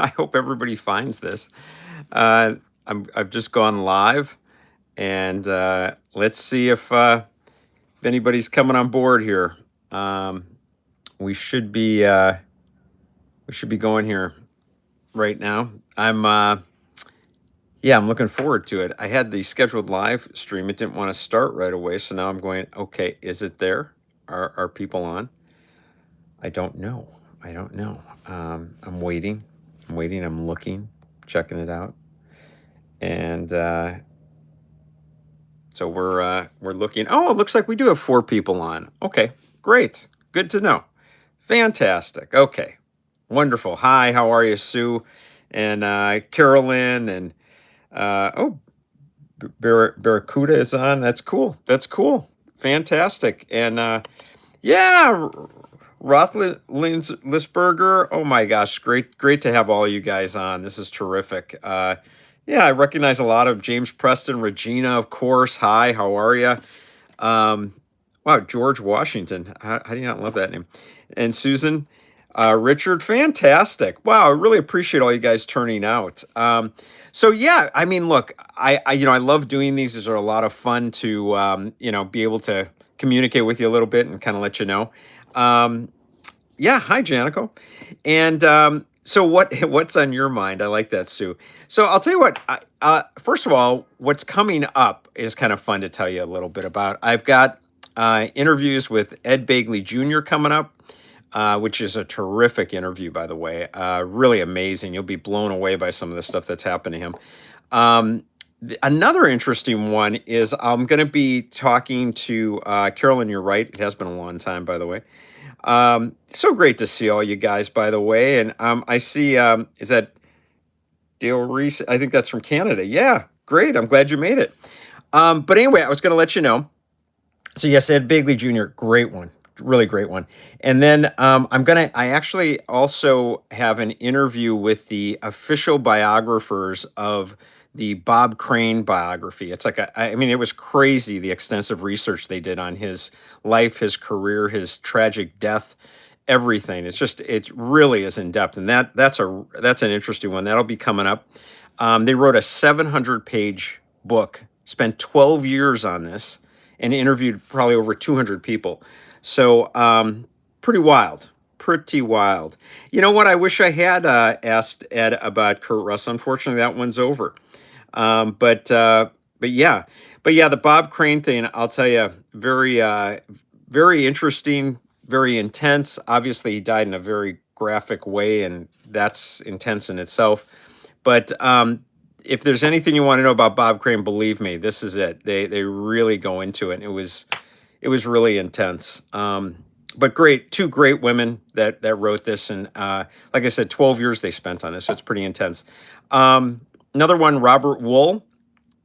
I hope everybody finds this. Uh, I've just gone live, and let's see if anybody's coming on board here. Um, we should be going here right now. I'm looking forward to it. I had the scheduled live stream. It didn't want to start right away, so now I'm going. Okay, is it there? Are people on? I don't know. I don't know. I'm waiting. I'm waiting. I'm looking, checking it out, and so we're looking. Oh, it looks like we do have 4 people on. Okay, great. Good to know. Fantastic. Okay, wonderful. Hi, how are you, Sue, and Carolyn, and Barracuda is on. That's cool. That's cool. Fantastic. And yeah, Rothlisberger. Oh my gosh, great to have all you guys on. This is terrific. Yeah, I recognize a lot of James Preston, Regina, of course. Hi, how are you? Um, wow, George Washington. How do you not love that name? And Susan, Richard, fantastic. Wow, I really appreciate all you guys turning out. So yeah, I mean, look, I love doing these. These are a lot of fun to be able to communicate with you a little bit and kind of let you know. Um, yeah, hi, Janico. And so what's on your mind? I like that, Sue. So I'll tell you what. First of all, what's coming up is kind of fun to tell you a little bit about. I've got interviews with Ed Begley Jr. coming up, which is a terrific interview, by the way. Really amazing. You'll be blown away by some of the stuff that's happened to him. Another interesting one is I'm going to be talking to Carolyn. You're right. It has been a long time, by the way. So great to see all you guys, by the way. And I see, is that Dale Reese? I think that's from Canada. Yeah, great. I'm glad you made it. But anyway, I was going to let you know. So yes, Ed Begley Jr., great one, really great one. And then I actually also have an interview with the official biographers of the Bob Crane biography. It's like I mean, it was crazy the extensive research they did on his life, his career, his tragic death, everything. It really is in depth, and that's an interesting one that'll be coming up. They wrote a 700-page book, spent 12 years on this, and interviewed probably over 200 people. So pretty wild. Pretty wild. You know what? I wish I had asked Ed about Kurt Russell. Unfortunately, that one's over. But yeah, the Bob Crane thing. I'll tell you, very interesting, very intense. Obviously, he died in a very graphic way, and that's intense in itself. But if there's anything you want to know about Bob Crane, believe me, this is it. They really go into it. It was really intense. But great, 2 great women that wrote this, and like I said, 12 years they spent on this, so it's pretty intense. Another one, Robert Wool.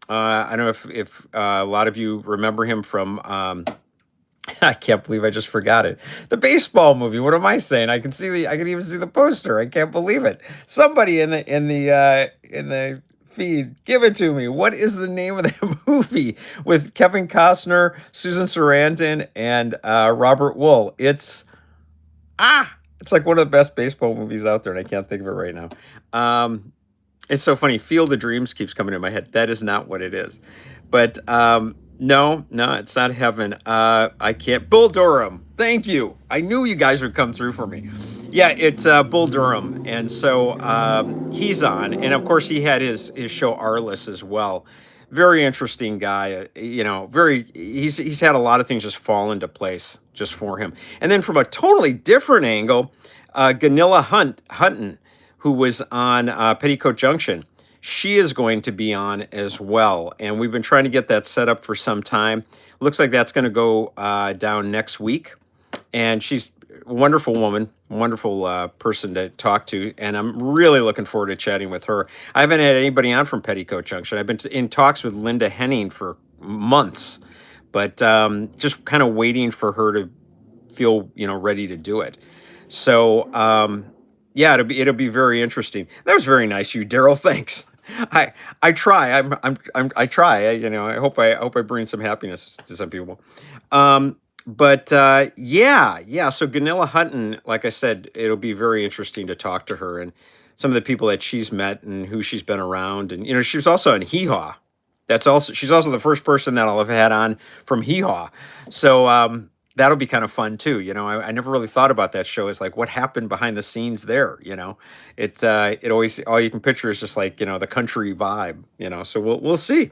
I don't know if a lot of you remember him from. I can't believe I just forgot it. The baseball movie. What am I saying? I can even see the poster. I can't believe it. Somebody in the feed, give it to me. What is the name of that movie with Kevin Costner, Susan Sarandon, and Robert Wool? It's like one of the best baseball movies out there, and I can't think of it right now. It's so funny. Field of Dreams keeps coming to my head. That is not what it is. But no, it's not Heaven. I can't. Bull Durham. Thank you. I knew you guys would come through for me. Yeah, it's Bull Durham, and so he's on, and of course he had his show Arliss as well. Very interesting guy. He's had a lot of things just fall into place just for him. And then from a totally different angle, Ganilla Hutton, who was on Petticoat Junction. She is going to be on as well. And we've been trying to get that set up for some time. Looks like that's going to go down next week. And she's a wonderful woman, wonderful person to talk to. And I'm really looking forward to chatting with her. I haven't had anybody on from Petticoat Junction. I've been in talks with Linda Henning for months, but just kind of waiting for her to feel, ready to do it. So, yeah, it'll be very interesting. That was very nice, you, Daryl. Thanks. I try. I try. I hope I bring some happiness to some people. But yeah. So Ganilla Hutton, like I said, it'll be very interesting to talk to her, and some of the people that she's met and who she's been around. And she was also in Hee Haw. She's also the first person that I'll have had on from Hee Haw. So that'll be kind of fun too. I never really thought about that show as like what happened behind the scenes there. It always, all you can picture is just like the country vibe. So we'll see.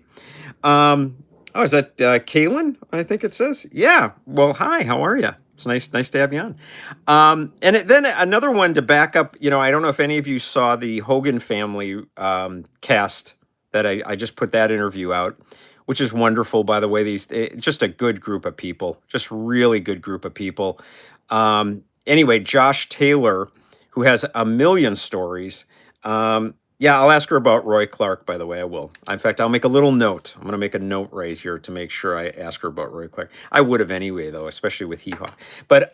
Um, oh, is that Kaylin? I think it says. Yeah. Well, hi. How are you? It's nice to have you on. Then another one to back up. I don't know if any of you saw the Hogan family cast that I just put that interview out, which is wonderful. By the way, just a good group of people, just really good group of people. Anyway, Josh Taylor, who has a million stories. Yeah, I'll ask her about Roy Clark, by the way. I will. In fact, I'll make a little note. I'm going to make a note right here to make sure I ask her about Roy Clark. I would have anyway, though, especially with Hee Haw. But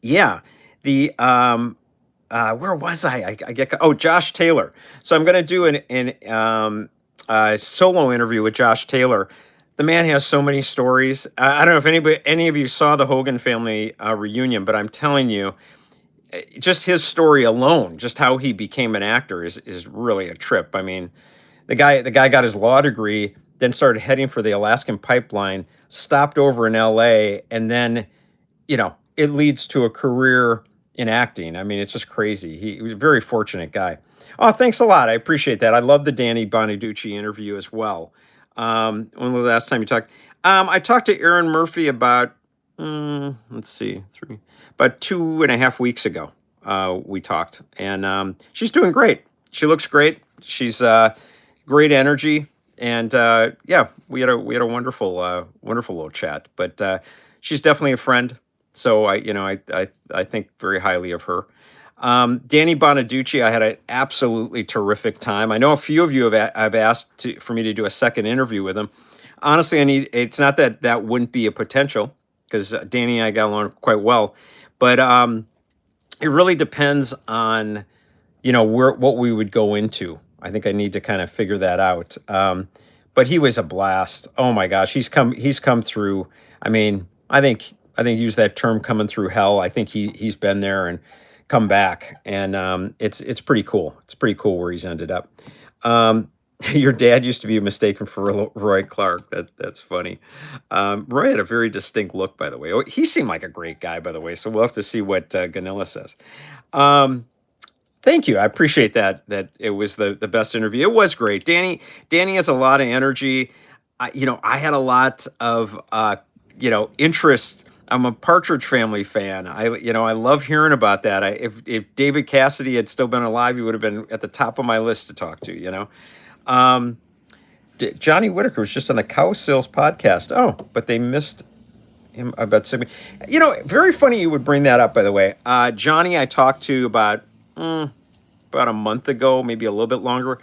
yeah, the where was I get Josh Taylor. So I'm going to do a solo interview with Josh Taylor. The man has so many stories. I don't know if any of you saw the Hogan family reunion, but I'm telling you, just his story alone, just how he became an actor is really a trip. I mean, the guy got his law degree, then started heading for the Alaskan pipeline, stopped over in LA, and then, it leads to a career in acting. I mean, it's just crazy. He was a very fortunate guy. Oh, thanks a lot. I appreciate that. I love the Danny Bonaducci interview as well. When was the last time you talked? I talked to Erin Murphy about, let's see, about 2.5 weeks ago. We talked, and she's doing great. She looks great. She's great energy, and yeah, we had a wonderful little chat. But she's definitely a friend. So I think very highly of her. Danny Bonaducci, I had an absolutely terrific time. I know a few of you have asked for me to do a second interview with him. Honestly, it's not that wouldn't be a potential, because Danny and I got along quite well, but it really depends on what we would go into. I think I need to kind of figure that out. But he was a blast. Oh my gosh, he's come through. I mean, I think use that term, coming through hell. I think he's been there and come back, and it's pretty cool. It's pretty cool where he's ended up. Your dad used to be mistaken for Roy Clark. That's funny. Roy had a very distinct look, by the way. He seemed like a great guy, by the way. So we'll have to see what Ganilla says. Thank you. I appreciate that it was the best interview. It was great. Danny has a lot of energy. I had a lot of interest. I'm a Partridge Family fan. I love hearing about that. If David Cassidy had still been alive, he would have been at the top of my list to talk to. Johnny Whitaker was just on the Cow Sales podcast. Oh, but they missed him about 70. Very funny you would bring that up, by the way. Johnny, I talked to about a month ago, maybe a little bit longer.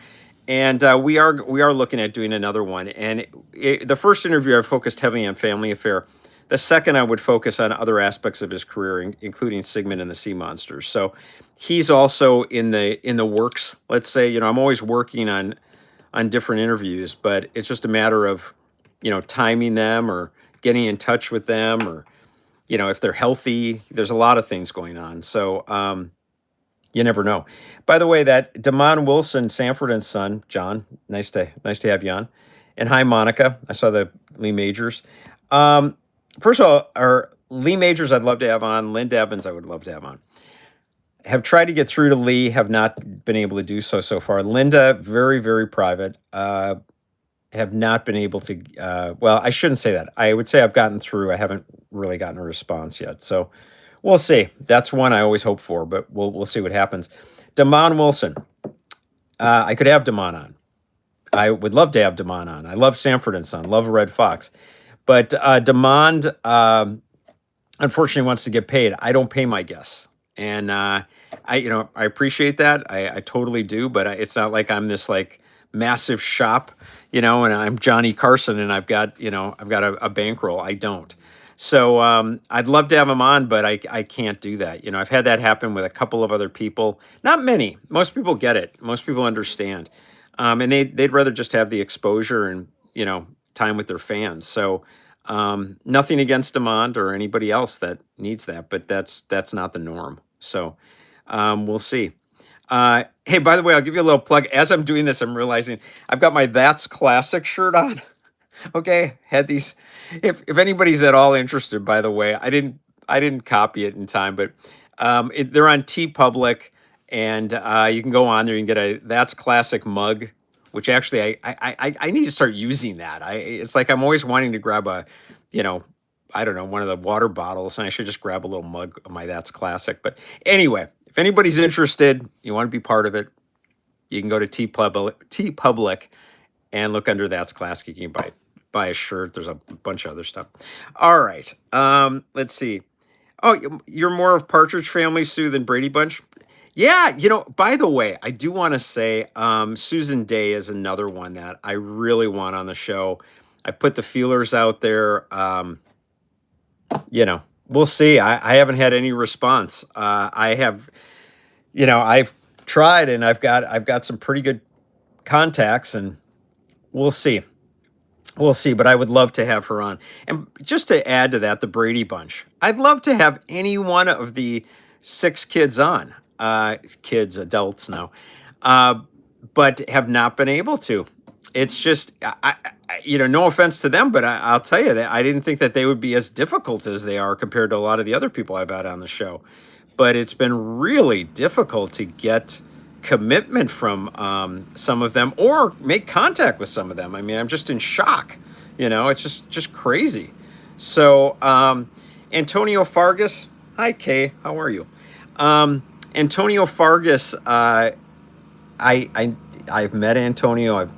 And we are looking at doing another one. And the first interview I focused heavily on Family Affair. The second, I would focus on other aspects of his career, including Sigmund and the Sea Monsters. So he's also in the works. Let's say, I'm always working on different interviews, but it's just a matter of, timing them or getting in touch with them, or, if they're healthy. There's a lot of things going on. So you never know. By the way, that Damon Wilson, Sanford and Son, John, nice to have you on. And hi, Monica. I saw the Lee Majors. First of all, our Lee Majors I'd love to have on. Linda Evans I would love to have on. Have tried to get through to Lee, have not been able to do so far. Linda, very, very private. Have not been able to, well, I shouldn't say that. I would say I've gotten through. I haven't really gotten a response yet. So we'll see. That's one I always hope for, but we'll see what happens. Damon Wilson. I could have Damon on. I would love to have Damon on. I love Sanford and Son, love Red Fox. But Damon, unfortunately, wants to get paid. I don't pay my guests. And I appreciate that. I totally do. But it's not like I'm this like massive shop, and I'm Johnny Carson and I've got a bankroll. I don't. So I'd love to have him on, but I can't do that. I've had that happen with a couple of other people. Not many. Most people get it. Most people understand. And they'd rather just have the exposure and, time with their fans. So nothing against Demond or anybody else that needs that, but that's not the norm. So we'll see. Hey, by the way, I'll give you a little plug. As I'm doing this, I'm realizing I've got my That's Classic shirt on. Okay, had these. If anybody's at all interested, by the way, I didn't copy it in time, but they're on T Public, and you can go on there. You can get a That's Classic mug, which actually I need to start using that. It's like I'm always wanting to grab a, you know, I don't know, one of the water bottles, and I should just grab a little mug of my That's Classic. But anyway, if anybody's interested, you want to be part of it, you can go to T Public and look under That's Classic. You can buy a shirt. There's a bunch of other stuff. All right. Let's see. Oh, you're more of Partridge Family, Sue, than Brady Bunch. Yeah, by the way, I do want to say Susan Day is another one that I really want on the show. I put the feelers out there. We'll see. I haven't had any response. I have, I've tried, and I've got some pretty good contacts, and we'll see. We'll see, but I would love to have her on. And just to add to that, the Brady Bunch. I'd love to have any one of the six kids on. Kids, adults now, uh, but have not been able to. It's just, no offense to them, but I'll tell you that I didn't think that they would be as difficult as they are compared to a lot of the other people I've had on the show. But it's been really difficult to get commitment from some of them or make contact with some of them. I mean, I'm just in shock. It's just crazy. So Antonio Fargas, hi Kay, how are you? Antonio Fargas, I've met Antonio. I've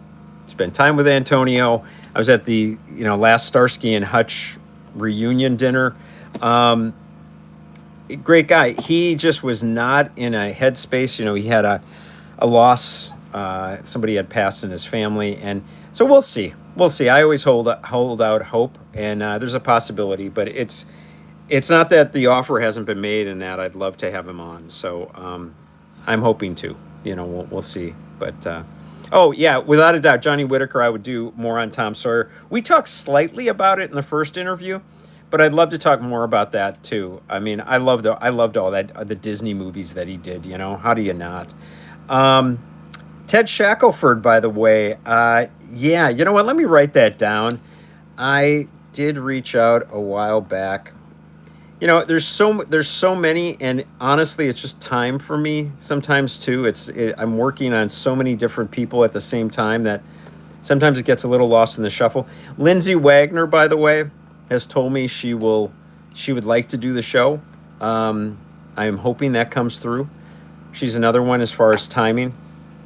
spent time with Antonio. I was at the last Starsky and Hutch reunion dinner. Great guy. He just was not in a headspace. He had a loss. Somebody had passed in his family, and so we'll see. We'll see. I always hold out hope, and there's a possibility, but it's not that the offer hasn't been made, and that I'd love to have him on. So I'm hoping to. We'll see. But oh yeah, without a doubt, Johnny Whitaker. I would do more on Tom Sawyer. We talked slightly about it in the first interview, but I'd love to talk more about that too. I mean, I loved all that the Disney movies that he did. How do you not? Ted Shackelford, by the way. Yeah, you know what? Let me write that down. I did reach out a while back. There's so many, and honestly, it's just time for me sometimes too. I'm working on so many different people at the same time that sometimes it gets a little lost in the shuffle. Lindsay Wagner, by the way, has told me she would like to do the show. I am hoping that comes through. She's another one as far as timing.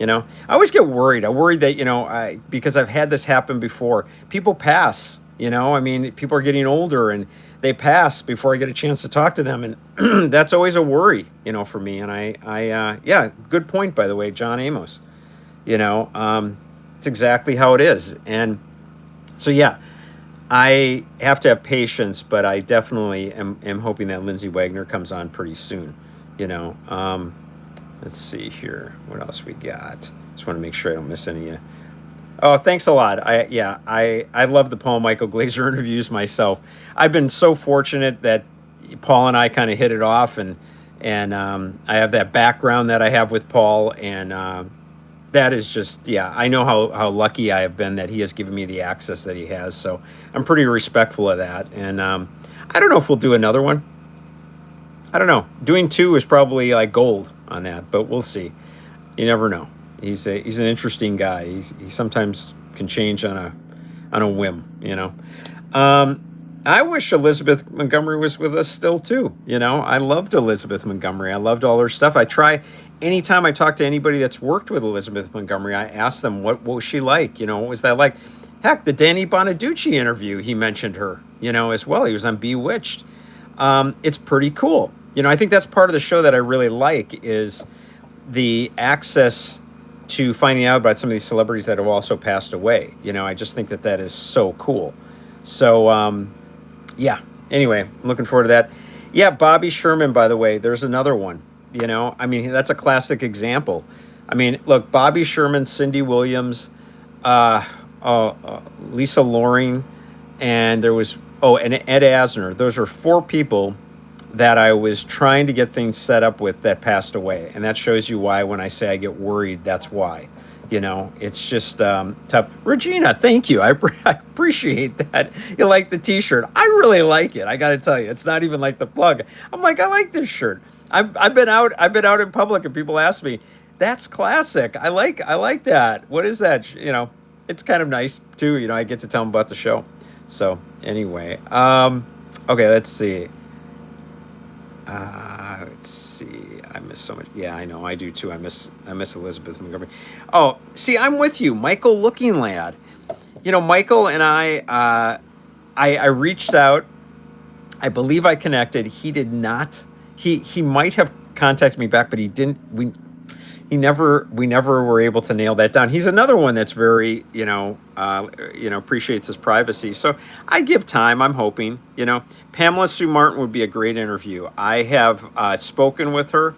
I always get worried. I worry that, because I've had this happen before. People pass, I mean, people are getting older and they pass before I get a chance to talk to them. And that's always a worry, for me. And yeah, good point, by the way, John Amos. It's exactly how it is. And so, yeah, I have to have patience, but I definitely am hoping that Lindsay Wagner comes on pretty soon, Let's see here. What else we got? Just want to make sure I don't miss any. Oh, thanks a lot. I love the Paul Michael Glazer interviews myself. I've been so fortunate that Paul and I kind of hit it off, and I have that background that I have with Paul, and that is just, yeah, I know how lucky I have been that he has given me the access that he has. So I'm pretty respectful of that, and I don't know if we'll do another one. I don't know. Doing two is probably like gold on that, but we'll see. You never know. He's an interesting guy. He sometimes can change on a whim. I wish Elizabeth Montgomery was with us still too. I loved Elizabeth Montgomery. I loved all her stuff. I try anytime I talk to anybody that's worked with Elizabeth Montgomery, I ask them what was she like. What was that like? Heck, the Danny Bonaducci interview, he mentioned her. As well. He was on Bewitched. It's pretty cool. I think that's part of the show that I really like is the access to finding out about some of these celebrities that have also passed away. I just think that is so cool. So, yeah. Anyway, I'm looking forward to that. Yeah, Bobby Sherman, by the way, there's another one. I mean, that's a classic example. I mean, look, Bobby Sherman, Cindy Williams, Lisa Loring, and there was, and Ed Asner. Those are four people that I was trying to get things set up with that passed away. And that shows you why when I say I get worried, that's why. It's just tough. Regina, thank you. I appreciate that. You like the T-shirt. I really like it. I got to tell you, it's not even like the plug. I'm like, I like this shirt. I've been out. I've been out in public, and people ask me, "That's classic. I like that. What is that?" It's kind of nice too. I get to tell them about the show. So anyway, okay, let's see. Let's see. I miss so much. Yeah, I know. I do too. I miss Elizabeth Montgomery. Oh, see, I'm with you, Michael Looking Lad. Michael and I reached out. I believe I connected. He did not. He might have contacted me back, but he didn't. We never were able to nail that down. He's another one that's very, appreciates his privacy. So I give time. I'm hoping, Pamela Sue Martin would be a great interview. I have spoken with her.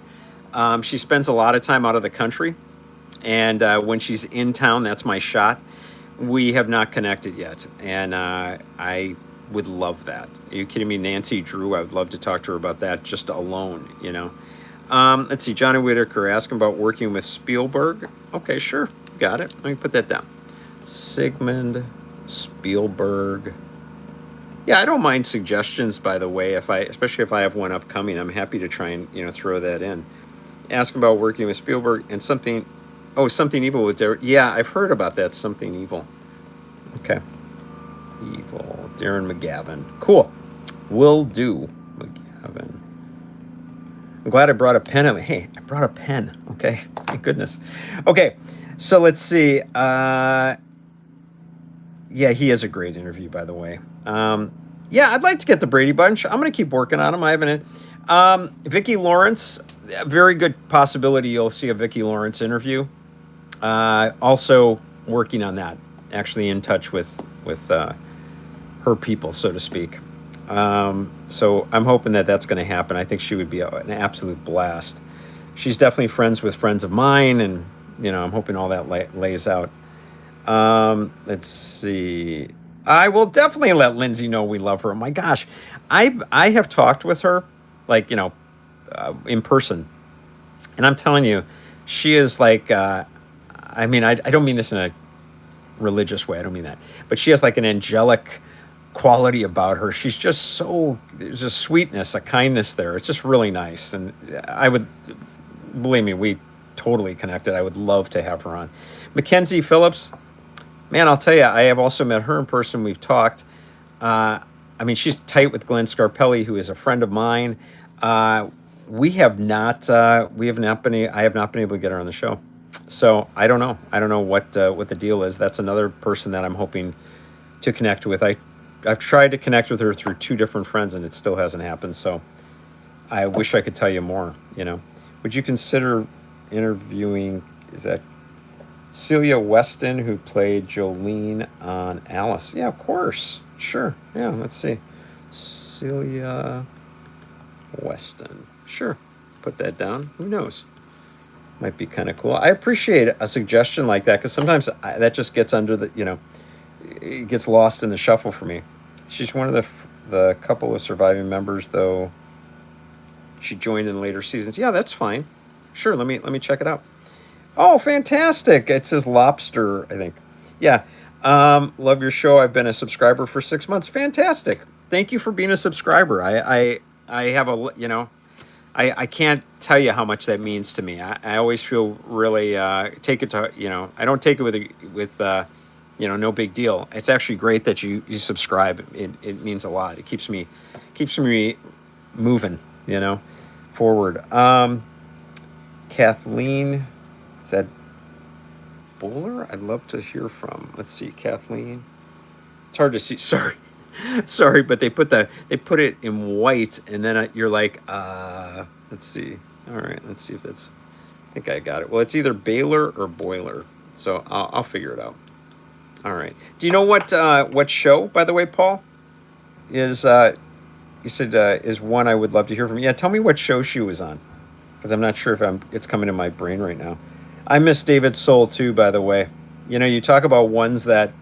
She spends a lot of time out of the country, and when she's in town, that's my shot. We have not connected yet, and I would love that. Are you kidding me? Nancy Drew, I would love to talk to her about that just alone, Let's see, Johnny Whitaker asking about working with Spielberg. Okay, sure. Got it. Let me put that down. Sigmund Spielberg. Yeah, I don't mind suggestions, by the way, especially if I have one upcoming. I'm happy to try and, throw that in. Asking about working with Spielberg and Something Evil with Darren. Yeah, I've heard about that, Something Evil. Okay. Evil. Darren McGavin. Cool. Will do. McGavin. I'm glad I brought a pen. Hey, I brought a pen. Okay, thank goodness. Okay, so let's see. Yeah, he is a great interview, by the way. Yeah, I'd like to get the Brady Bunch. I'm going to keep working on him. I haven't. Vicki Lawrence, a very good possibility you'll see a Vicki Lawrence interview. Also working on that. Actually in touch with her people, so to speak. So I'm hoping that that's going to happen. I think she would be an absolute blast. She's definitely friends with friends of mine, and I'm hoping all that lays out. Let's see. I will definitely let Lindsay know we love her. Oh my gosh, I have talked with her, like in person, and I'm telling you, she is like. I mean, I don't mean this in a religious way. I don't mean that, but she has like an angelic quality about her. She's just there's a sweetness, a kindness there. It's just really nice. And believe me, we totally connected. I would love to have her on. Mackenzie Phillips, man, I'll tell you, I have also met her in person. We've talked. I mean, she's tight with Glenn Scarpelli, who is a friend of mine. I have not been able to get her on the show. So I don't know. I don't know what the deal is. That's another person that I'm hoping to connect with. I've tried to connect with her through 2 different friends, and it still hasn't happened. So I wish I could tell you more. Would you consider interviewing? Is that Celia Weston, who played Jolene on Alice? Yeah, of course. Sure. Yeah. Let's see. Celia Weston. Sure. Put that down. Who knows? Might be kind of cool. I appreciate a suggestion like that, because sometimes that just gets under the, it gets lost in the shuffle for me. She's one of the couple of surviving members, though. She joined in later seasons. Yeah, that's fine. Sure, let me check it out. Oh, fantastic! It says Lobster, I think. Yeah. Love your show. I've been a subscriber for 6 months. Fantastic. Thank you for being a subscriber. I have I can't tell you how much that means to me. I always feel really take it to I don't take it with no big deal. It's actually great that you subscribe. It means a lot. It keeps me moving, forward. Kathleen, is that Bowler? I'd love to hear from. Let's see, Kathleen. It's hard to see. Sorry, but they put it in white, and then you're like, let's see. All right, let's see if that's. I think I got it. Well, it's either Baylor or Boiler, so I'll figure it out. All right. Do you know what show, by the way, Paul? Is you said is one I would love to hear from. Yeah, tell me what show she was on, because I'm not sure if it's coming to my brain right now. I miss David Soul too, by the way. You talk about ones that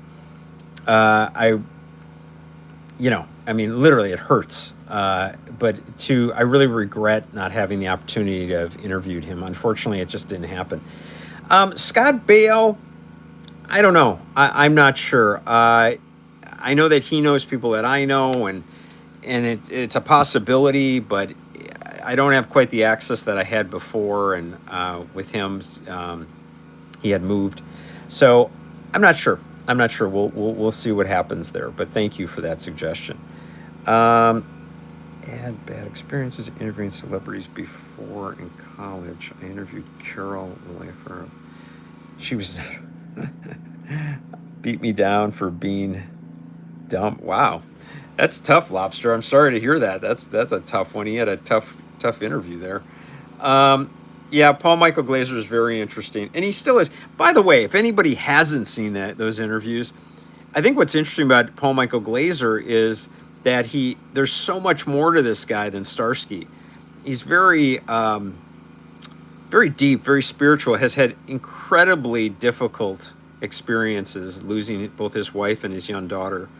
I mean, literally, it hurts. But I really regret not having the opportunity to have interviewed him. Unfortunately, it just didn't happen. Scott Baio, I don't know. I'm not sure. I know that he knows people that I know, and it's a possibility, but I don't have quite the access that I had before. And with him, he had moved, so I'm not sure. I'm not sure. We'll see what happens there. But thank you for that suggestion. Um, had bad experiences interviewing celebrities before in college. I interviewed Carol Leifer. She was beat me down for being dumb. Wow, that's tough, Lobster. I'm sorry to hear that. That's a tough one. He had a tough interview there. Um, yeah, Paul Michael Glaser is very interesting, and he still is. By the way, if anybody hasn't seen those interviews, I think what's interesting about Paul Michael Glaser is that there's so much more to this guy than Starsky. He's very deep, very spiritual, has had incredibly difficult experiences losing both his wife and his young daughter.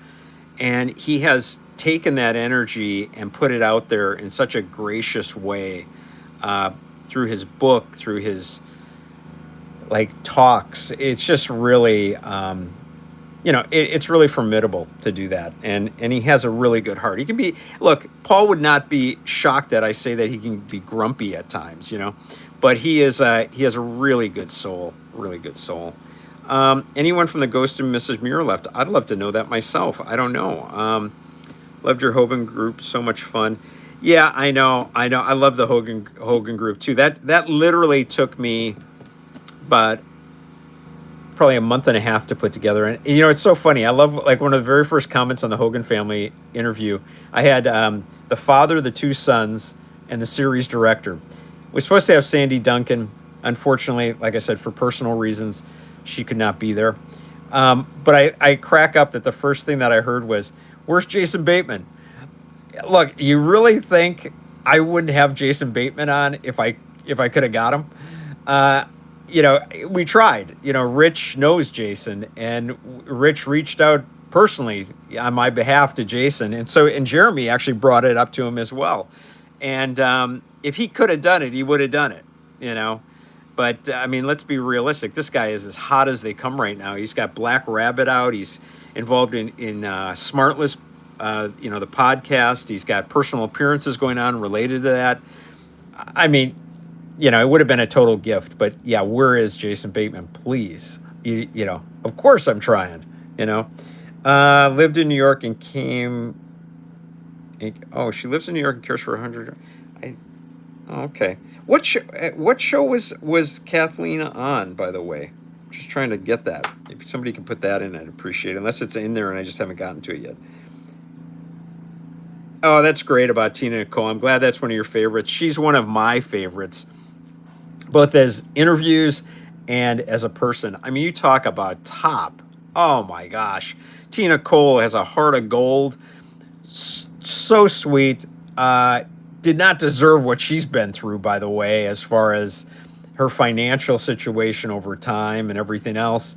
And he has taken that energy and put it out there in such a gracious way, uh, through his book, through his like talks. It's just really, it's really formidable to do that. And he has a really good heart. He can be, look, Paul would not be shocked that I say that he can be grumpy at times, but he has a really good soul, really good soul. Anyone from the Ghost and Mrs. Muir left? I'd love to know that myself. I don't know. Loved your Hogan group, so much fun. Yeah, I know. I love the Hogan group too. That literally took me about probably a month and a half to put together. And it's so funny. I love, like, one of the very first comments on the Hogan family interview. I had the father, the two sons, and the series director. We're supposed to have Sandy Duncan. Unfortunately, like I said, for personal reasons, she could not be there. But I crack up that the first thing that I heard was, "Where's Jason Bateman?" Look, you really think I wouldn't have Jason Bateman on if I could have got him? Uh, we tried. Rich knows Jason, and Rich reached out personally on my behalf to Jason, and Jeremy actually brought it up to him as well. And if he could have done it, he would have done it. But I mean, let's be realistic. This guy is as hot as they come right now. He's got Black Rabbit out. He's involved in Smartless, the podcast. He's got personal appearances going on related to that. I mean, it would have been a total gift. But yeah, where is Jason Bateman? Please, of course I'm trying. Lived in New York and came. Oh, she lives in New York and cares for 100. Okay. What show was Kathleen on, by the way? Just trying to get that. If somebody can put that in, I'd appreciate it. Unless it's in there and I just haven't gotten to it yet. Oh, that's great about Tina Nicole. I'm glad that's one of your favorites. She's one of my favorites, both as interviews and as a person. I mean, you talk about top. Oh my gosh. Tina Cole has a heart of gold. So sweet. Did not deserve what she's been through, by the way, as far as her financial situation over time and everything else.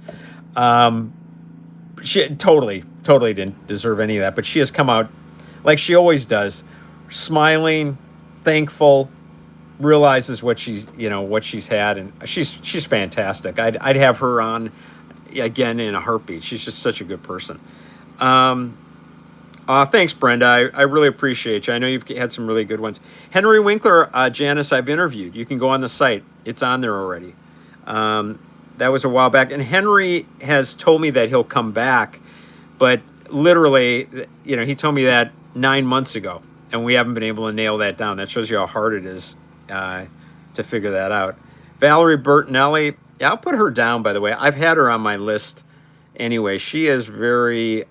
She totally didn't deserve any of that, but she has come out like she always does, smiling, thankful, realizes what she's had, and she's fantastic. I'd have her on again in a heartbeat. She's just such a good person. Thanks, Brenda. I really appreciate you. I know you've had some really good ones. Henry Winkler, Janice, I've interviewed. You can go on the site. It's on there already. That was a while back. And Henry has told me that he'll come back, but literally, he told me that 9 months ago, and we haven't been able to nail that down. That shows you how hard it is to figure that out. Valerie Bertinelli, yeah, I'll put her down, by the way. I've had her on my list anyway. She is very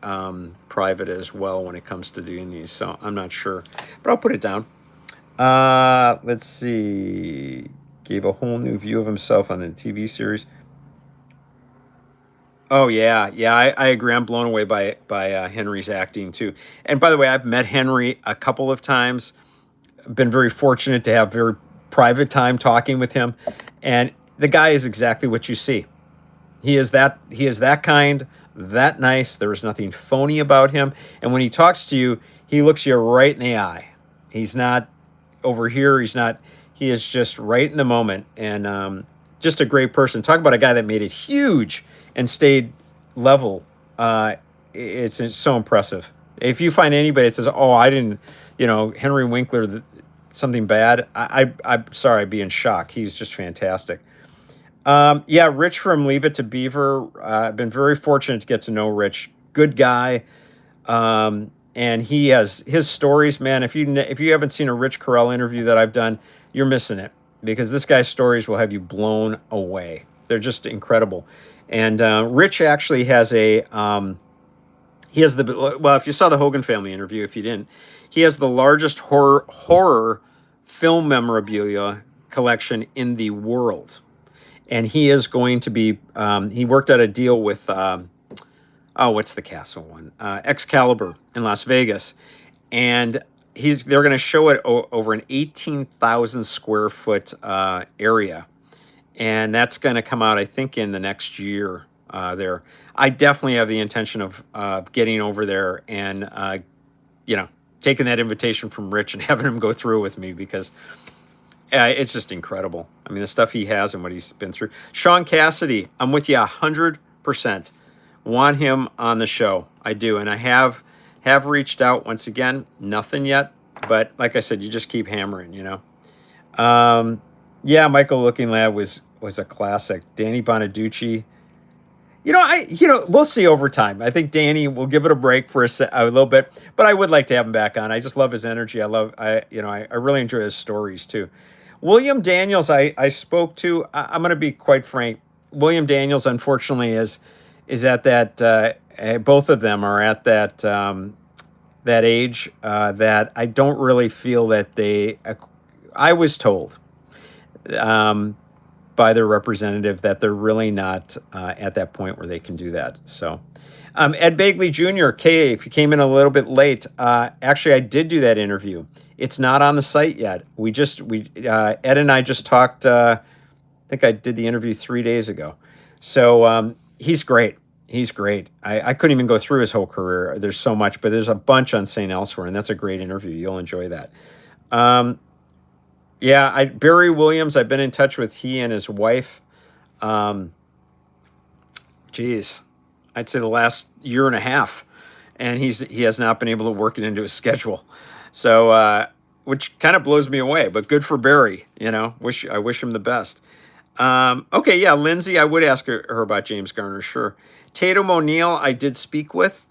private as well when it comes to doing these, so I'm not sure, but I'll put it down. Let's see. Gave a whole new view of himself on the TV series. Oh yeah, I agree. I'm blown away by Henry's acting too. And by the way, I've met Henry a couple of times. Been very fortunate to have very private time talking with him, and the guy is exactly what you see. He is that kind, that nice. There is nothing phony about him. And when he talks to you, He looks you right in the eye. He's not over here. He's not. He is just right in the moment, and just a great person. Talk about a guy that made it huge and stayed level. It's so impressive. If you find anybody that says, "Oh, I didn't," Henry Winkler, something bad, I'm sorry, I'd be in shock. He's just fantastic. Yeah, Rich from Leave It to Beaver. I've been very fortunate to get to know Rich. Good guy. And he has his stories, man. If you haven't seen a Rich Carell interview that I've done, you're missing it, because this guy's stories will have you blown away. They're just incredible. And Rich actually has he has the well. If you saw the Hogan family interview, if you didn't, he has the largest horror film memorabilia collection in the world, and he is going to be. He worked out a deal with. Oh, what's the castle one? Excalibur in Las Vegas, and they're going to show it over an 18,000 square foot area, and that's going to come out, I think, in the next year. There, I definitely have the intention of getting over there and you know taking that invitation from Rich and having him go through with me, because it's just incredible. I mean, the stuff he has and what he's been through. Sean Cassidy, I'm with you 100%. Want him on the show. I do, and I have reached out once again. Nothing yet, but like I said, you just keep hammering. Yeah, Michael Looking Lad was a classic. Danny Bonaducci. We'll see over time. I think Danny will give it a break for a little bit, but I would like to have him back on. I just love his energy. I really enjoy his stories too. William Daniels, I spoke to. I'm going to be quite frank. William Daniels, unfortunately, is at that. Both of them are at that that age that I don't really feel that they. I was told by their representative that they're really not at that point where they can do that. So, Ed Begley Jr., if you came in a little bit late, actually I did do that interview. It's not on the site yet. Ed and I just talked. I think I did the interview 3 days ago. So he's great. He's great. I couldn't even go through his whole career. There's so much, but there's a bunch on St. Elsewhere, and that's a great interview. You'll enjoy that. Yeah, Barry Williams, I've been in touch with he and his wife. Geez, I'd say the last year and a half, and he has not been able to work it into his schedule. So, which kind of blows me away, but good for Barry. I wish him the best. Okay, yeah, Lindsay, I would ask her about James Garner, sure. Tatum O'Neill, I did speak with,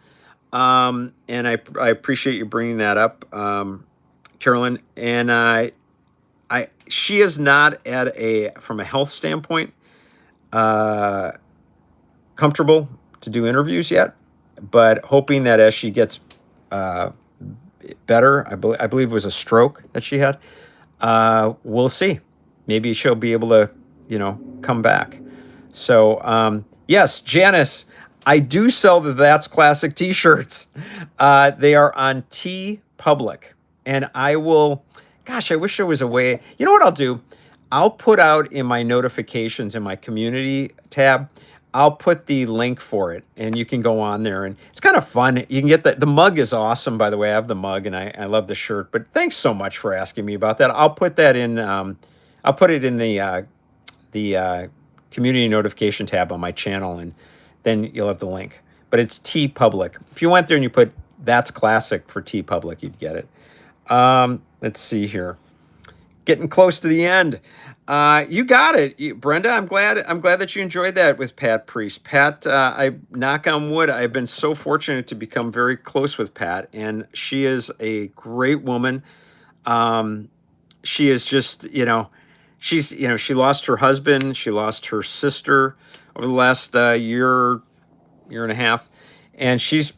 and I appreciate you bringing that up, Carolyn. And she is not from a health standpoint, comfortable to do interviews yet, but hoping that as she gets better, I believe it was a stroke that she had. We'll see. Maybe she'll be able to, come back. So, yes, Janice, I do sell the That's Classic t-shirts. They are on T Public, and I will. Gosh, I wish there was a way. You know what I'll do? I'll put out in my notifications in my community tab, I'll put the link for it, and you can go on there, and it's kind of fun. You can get the mug is awesome, by the way. I have the mug, and I love the shirt. But thanks so much for asking me about that. I'll put that in. I'll put it in the community notification tab on my channel, and then you'll have the link. But it's T Public. If you went there and you put That's Classic for T Public, you'd get it. Let's see here. Getting close to the end. You got it, Brenda. I'm glad that you enjoyed that with Pat Priest. Pat, I knock on wood. I've been so fortunate to become very close with Pat, and she is a great woman. She is just, she lost her husband. She lost her sister over the last year and a half, and she's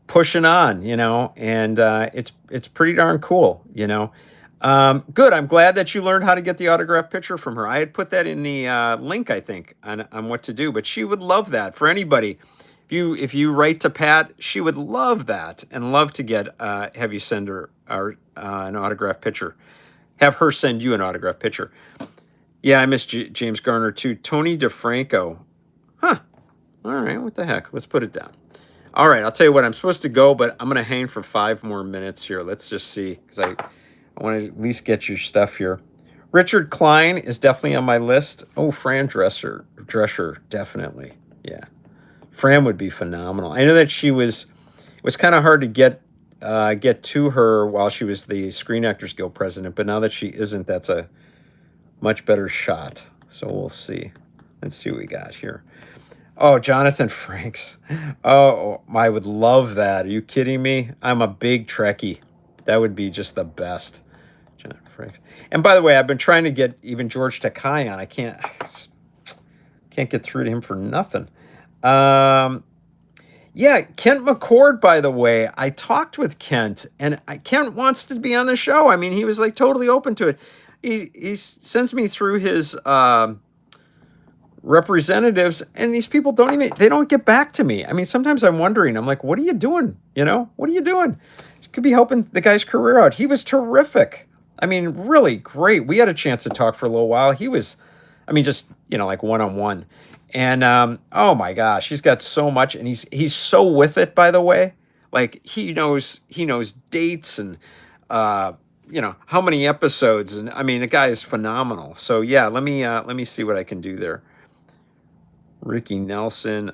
pushing on, and it's pretty darn cool, Good. I'm glad that you learned how to get the autographed picture from her. I had put that in the link, I think, on what to do, but she would love that. For anybody, if you write to Pat, she would love that and love to have you send her an autographed picture. Have her send you an autographed picture. Yeah, I miss James Garner too. Tony DeFranco. Huh. All right, what the heck? Let's put it down. All right, I'll tell you what, I'm supposed to go, but I'm going to hang for 5 more minutes here. Let's just see, because I want to at least get your stuff here. Richard Klein is definitely on my list. Oh, Fran Drescher, definitely. Yeah. Fran would be phenomenal. I know that it was kind of hard to get to her while she was the Screen Actors Guild president, but now that she isn't, that's a much better shot. So we'll see. Let's see what we got here. Oh, Jonathan Franks. Oh, I would love that. Are you kidding me? I'm a big Trekkie. That would be just the best. Jonathan Franks. And by the way, I've been trying to get even George Takei on. I can't get through to him for nothing. Yeah, Kent McCord, by the way, I talked with Kent, and Kent wants to be on the show. I mean, he was like totally open to it. He sends me through his representatives, and these people they don't get back to me. I mean, sometimes I'm wondering, I'm like, what are you doing? What are you doing? You could be helping the guy's career out. He was terrific. I mean, really great. We had a chance to talk for a little while. He was, I mean, just, like one-on-one. And oh my gosh, he's got so much, and he's so with it, by the way. Like he knows dates and how many episodes, and I mean, the guy is phenomenal. So yeah, let me see what I can do there. Ricky Nelson.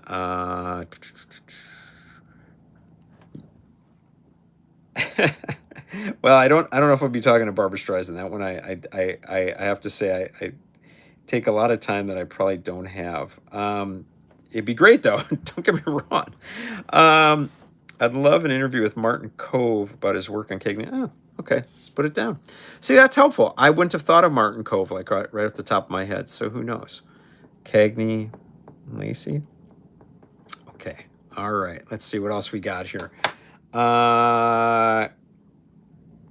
Well, I don't know if I'll be talking to Barbara Streisand. That one, I have to say, I take a lot of time that I probably don't have. It'd be great though. Don't get me wrong. I'd love an interview with Martin Kove about his work on Cagney. Oh, okay, put it down. See, that's helpful. I wouldn't have thought of Martin Kove like right off the top of my head. So who knows? Cagney, Lacey. Okay. All right. Let's see what else we got here.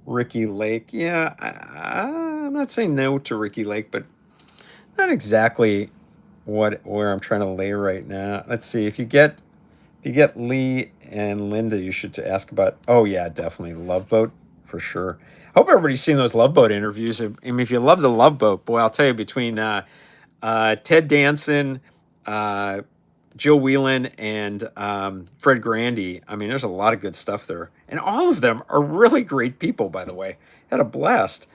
Ricky Lake. Yeah, I'm not saying no to Ricky Lake, but not exactly where I'm trying to lay right now. Let's see. If you get Lee and Linda, you should ask about. Oh yeah, definitely Love Boat for sure. I hope everybody's seen those Love Boat interviews. I mean, if you love the Love Boat, boy, I'll tell you, between Ted Danson, Jill Whelan, and Fred Grandy. I mean, there's a lot of good stuff there. And all of them are really great people, by the way. Had a blast.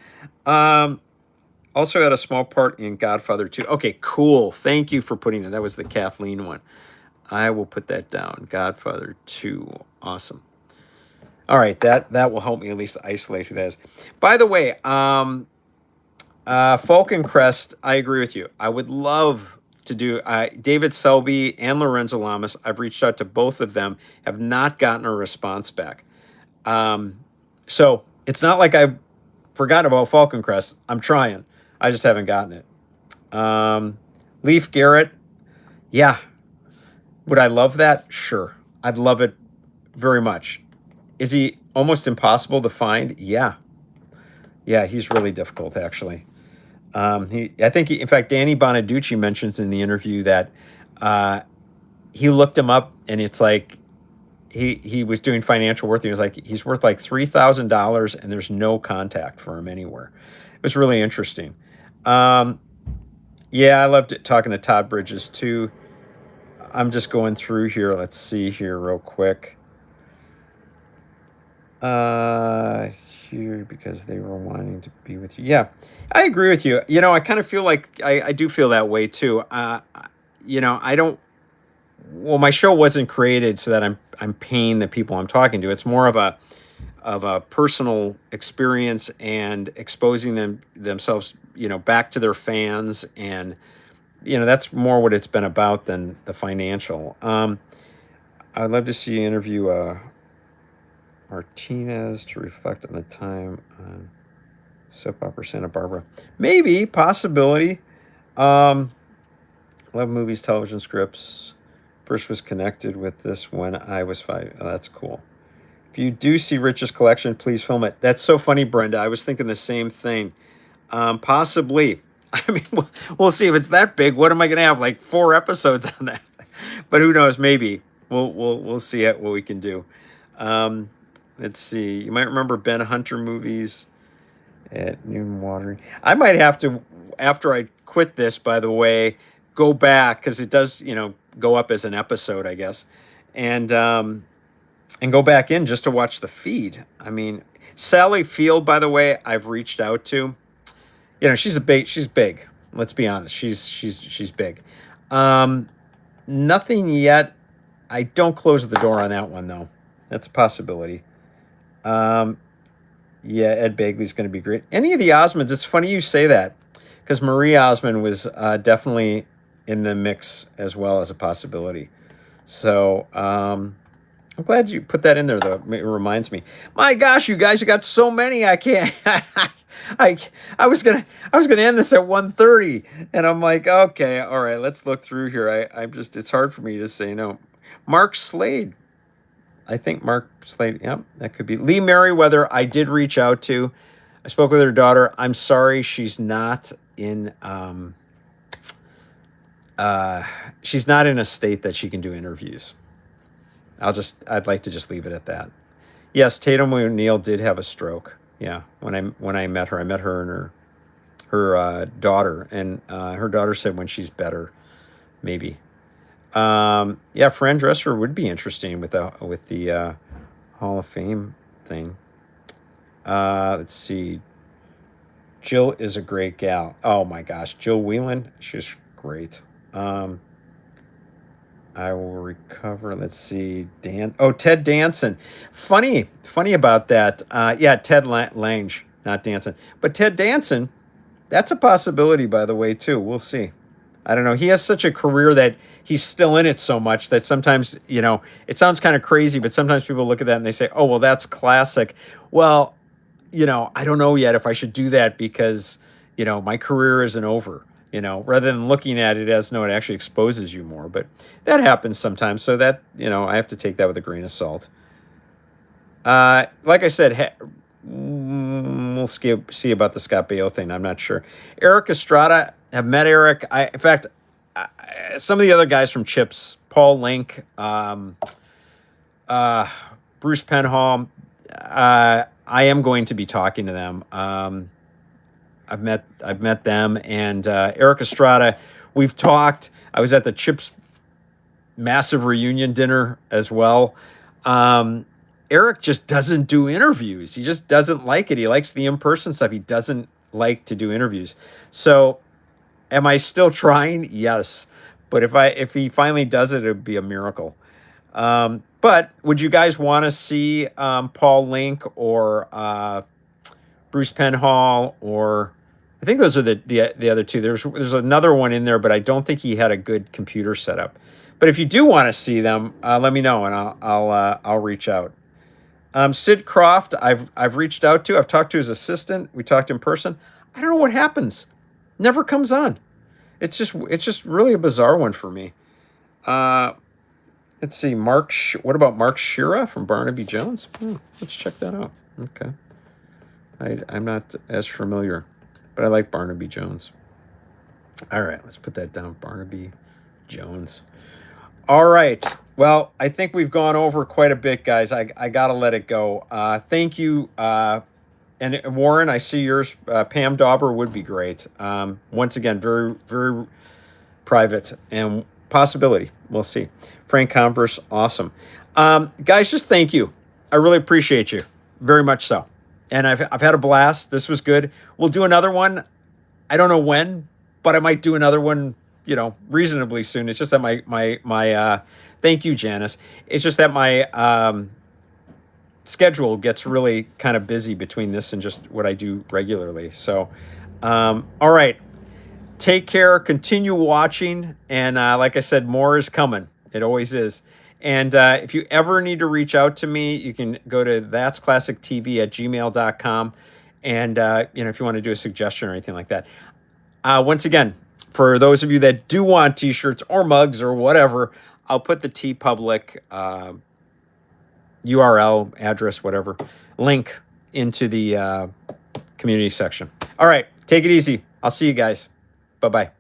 Also had a small part in Godfather 2. Okay, cool. Thank you for putting it. That was the Kathleen one. I will put that down. Godfather 2. Awesome. All right, that will help me at least isolate who that is. By the way, Falcon Crest, I agree with you. I would love to do David Selby and Lorenzo Lamas. I've reached out to both of them, have not gotten a response back. So it's not like I've forgotten about Falcon Crest. I'm trying. I just haven't gotten it. Leif Garrett, yeah. Would I love that? Sure. I'd love it very much. Is he almost impossible to find? Yeah. Yeah, he's really difficult, actually. I think, in fact, Danny Bonaducci mentions in the interview that he looked him up, and it's like he was doing financial worth. He was like, he's worth like $3,000, and there's no contact for him anywhere. It was really interesting. Yeah, I loved it, talking to Todd Bridges too. I'm just going through here. Let's see here real quick. Here, because they were wanting to be with you. Yeah, I agree with you. I kind of feel like I do feel that way too. I don't. Well, my show wasn't created so that I'm paying the people I'm talking to. It's more of a personal experience and exposing themselves, back to their fans, and that's more what it's been about than the financial. I'd love to see you interview Martinez to reflect on the time on soap opera Santa Barbara. Maybe, possibility. Love movies, television scripts. First was connected with this when I was 5. Oh, that's cool. If you do see Rich's collection, please film it. That's so funny, Brenda. I was thinking the same thing. Possibly. I mean, we'll see. If it's that big, what am I going to have? Like 4 episodes on that? But who knows? Maybe we'll see what we can do. Let's see. You might remember Ben Hunter movies at Noon Watering. I might have to, after I quit this, by the way, go back, because it does, go up as an episode, I guess. And and go back in just to watch the feed. I mean, Sally Field, by the way, I've reached out to. You know, she's big. Let's be honest. She's big. Um, Nothing yet. I don't close the door on that one though. That's a possibility. Um, yeah, Ed Begley's going to be great. Any of the Osmonds? It's funny you say that because Marie Osmond was definitely in the mix as well as a possibility. So I'm glad you put that in there, though. It reminds me. My gosh, you guys, you got so many. I can't. I I was gonna end this at 1:30, and I'm like, okay, all right, let's look through here. I'm just it's hard for me to say no. Mark Slade. I think Mark Slade. Yep, that could be Lee Merriweather. I did reach out to. I spoke with her daughter. I'm sorry, she's not in a state that she can do interviews. I'd like to just leave it at that. Yes, Tatum O'Neal did have a stroke. Yeah, when I met her and her daughter, and her daughter said when she's better, maybe. Yeah, Fran Dresser would be interesting with the Hall of Fame thing. Let's see. Jill is a great gal. Oh my gosh, Jill Whelan, she's great. I will recover. Let's see. Ted Danson. Funny about that. Yeah, Ted Lange, not Danson. But Ted Danson, that's a possibility, by the way, too. We'll see. I don't know. He has such a career that he's still in it so much that sometimes, it sounds kind of crazy, but sometimes people look at that and they say, oh, well, that's classic. Well, I don't know yet if I should do that because, my career isn't over. Rather than looking at it as, no, it actually exposes you more. But that happens sometimes. So that, I have to take that with a grain of salt. Like I said, we'll see about the Scott Baio thing. I'm not sure. Eric Estrada, have met Eric. In fact, some of the other guys from Chips, Paul Link, Bruce Penhall, I am going to be talking to them. I've met them, and Eric Estrada. We've talked. I was at the Chips massive reunion dinner as well. Eric just doesn't do interviews. He just doesn't like it. He likes the in-person stuff. He doesn't like to do interviews. So, am I still trying? Yes, but if he finally does it, it would be a miracle. But would you guys want to see Paul Link or Bruce Penhall, or I think those are the other two. There's another one in there, but I don't think he had a good computer setup. But if you do want to see them, let me know and I'll reach out. Sid Croft, I've reached out to. I've talked to his assistant. We talked in person. I don't know what happens. Never comes on. It's just really a bizarre one for me. Let's see, what about Mark Shira from Barnaby Jones? Let's check that out. Okay. I'm not as familiar, but I like Barnaby Jones. All right, let's put that down, Barnaby Jones. All right. Well, I think we've gone over quite a bit, guys. I got to let it go. Thank you. And Warren, I see yours. Pam Dauber would be great. Once again, very, very private and possibility. We'll see. Frank Converse, awesome. Guys, just thank you. I really appreciate you. Very much so. And I've had a blast. This was good. We'll do another one. I don't know when, but I might do another one, reasonably soon. It's just that my thank you, Janice. It's just that my schedule gets really kind of busy between this and just what I do regularly. So, all right. Take care. Continue watching. And like I said, more is coming. It always is. And if you ever need to reach out to me, you can go to that'sclassictv@gmail.com. And, if you want to do a suggestion or anything like that. Once again, for those of you that do want t-shirts or mugs or whatever, I'll put the TeePublic URL, address, whatever, link into the community section. All right. Take it easy. I'll see you guys. Bye-bye.